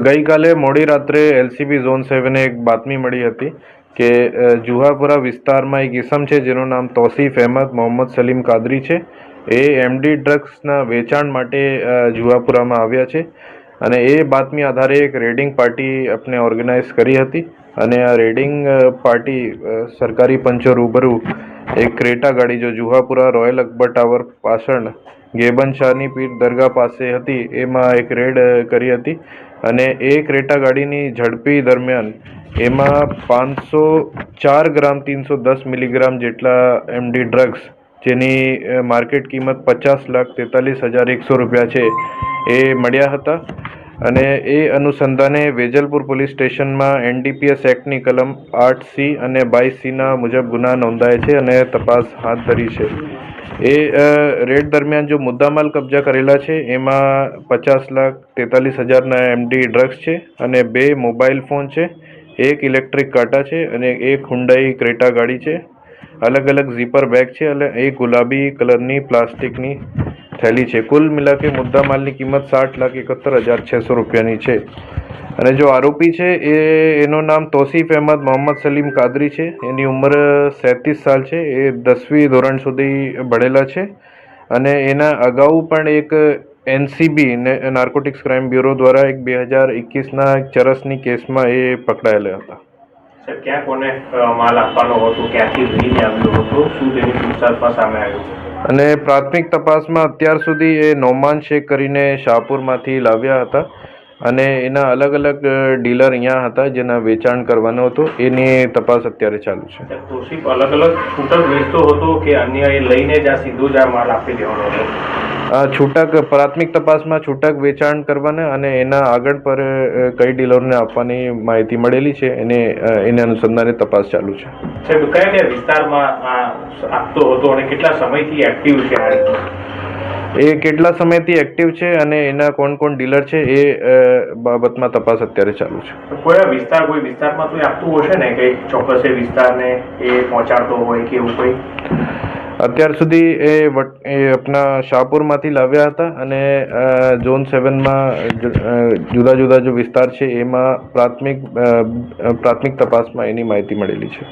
ગઈકાલે મોડી રાત્રે એલસીબી ઝોન 7 એક બાતમી મળી હતી કે જુહાપુરા વિસ્તારમાં એક ઇસમ છે જેનું નામ તોસીફ અહેમદ મોહમ્મદ સલીમ કાદરી છે. એ એમડી ડ્રગ્સના વેચાણ માટે જુહાપુરામાં આવ્યા છે અને એ બાતમી આધારે એક રેડિંગ પાર્ટી આપણે ઓર્ગેનાઇઝ કરી હતી અને આ રેડિંગ પાર્ટી સરકારી પંચો રૂબરૂ એક ક્રેટા ગાડી જો જુહાપુરા રોયલ અકબર ટાવર પાછળ ગેબન શાહની પીર દરગાહ પાસે હતી એમાં એક રેડ કરી હતી અને એ ક્રેટા ગાડીની ઝડપી દરમિયાન એમાં 504 ગ્રામ 310 મિલીગ્રામ જેટલા એમડી ડ્રગ્સ જેની માર્કેટ કિંમત 50,43,100 રૂપિયા છે એ મળ્યા હતા અને એ અનુસંધાને વેજલપુર પોલીસ સ્ટેશનમાં એનડીપીએસ એક્ટની કલમ 8C અને 22C મુજબ ગુના નોંધાય છે અને તપાસ હાથ ધરી છે. એ રેડ દરમિયાન જો મુદ્દામાલ કબજા કરેલા છે એમાં 50,43,000ના એમડી ડ્રગ્સ છે અને 2 મોબાઈલ ફોન છે, એક ઇલેક્ટ્રિક કાંટા છે અને એક હુન્ડાઈ ક્રેટા ગાડી છે. અલગ અલગ ઝીપર બેગ છે અને એક ગુલાબી કલરની પ્લાસ્ટિકની થેલી છે. કુલ મિલાકે મુદ્દામાલની કિંમત 60,71,600 રૂપિયાની છે અને જો આરોપી છે એનું નામ તોસીફ અહેમદ મોહમ્મદ સલીમ કાદરી છે. એની ઉંમર 37 સાલ છે. એ 10મી ધોરણ સુધી ભણેલા છે અને એના અગાઉ પણ એક એનસીબી નાર્કોટિક્સ ક્રાઇમ બ્યુરો દ્વારા એક 2021ના ચરસની કેસમાં એ પકડાયેલા હતા. સર, ક્યાં કોને માલ આપવાનો હતો, ક્યાંથી લઈને આવ્યો હતો, શું તેની પૂછતાછમાં સામે આવ્યું? અને પ્રાથમિક તપાસમાં અત્યાર સુધી એ નોમાન શેખ કરીને શાહપુરમાંથી લાવ્યા હતા અને એના અલગ અલગ ડીલર અહીંયા હતા જેના વેચાણ કરવાનો હતો. એની તપાસ અત્યારે ચાલુ છે. તોસીફ અલગ અલગ છૂટક વેચતો હતો કે અન્ય એ લઈને જ આ સીધો જ આ માલ આપી દેવાનો હતો? છૂટક પ્રાથમિક તપાસમાં છૂટક વેચાણ કરવાના અને એના આગળ પર કઈ ડીલરને આપવાની માહિતી મળેલી છે એને અનુસંધાને તપાસ ચાલુ છે. સાહેબ, કયા કયા વિસ્તારમાં આપતો હતો અને કેટલા સમયથી એક્ટિવ છે આ રીતે? એ કેટલા સમયથી એક્ટિવ છે અને એના કોણ કોણ ડીલર છે એ બાબતમાં તપાસ અત્યારે ચાલુ છે. કોઈ વિસ્તારમાં તો આપતું હશે ને, કે ચોક્કસ એ વિસ્તારને એ પહોંચાડતો હોય કે એવું કોઈ? અત્યાર સુધી એ આપણા શાહપુરમાંથી લાવ્યા હતા અને ઝોન 7માં જુદા જુદા જો વિસ્તાર છે એમાં પ્રાથમિક તપાસમાં એની માહિતી મળેલી છે.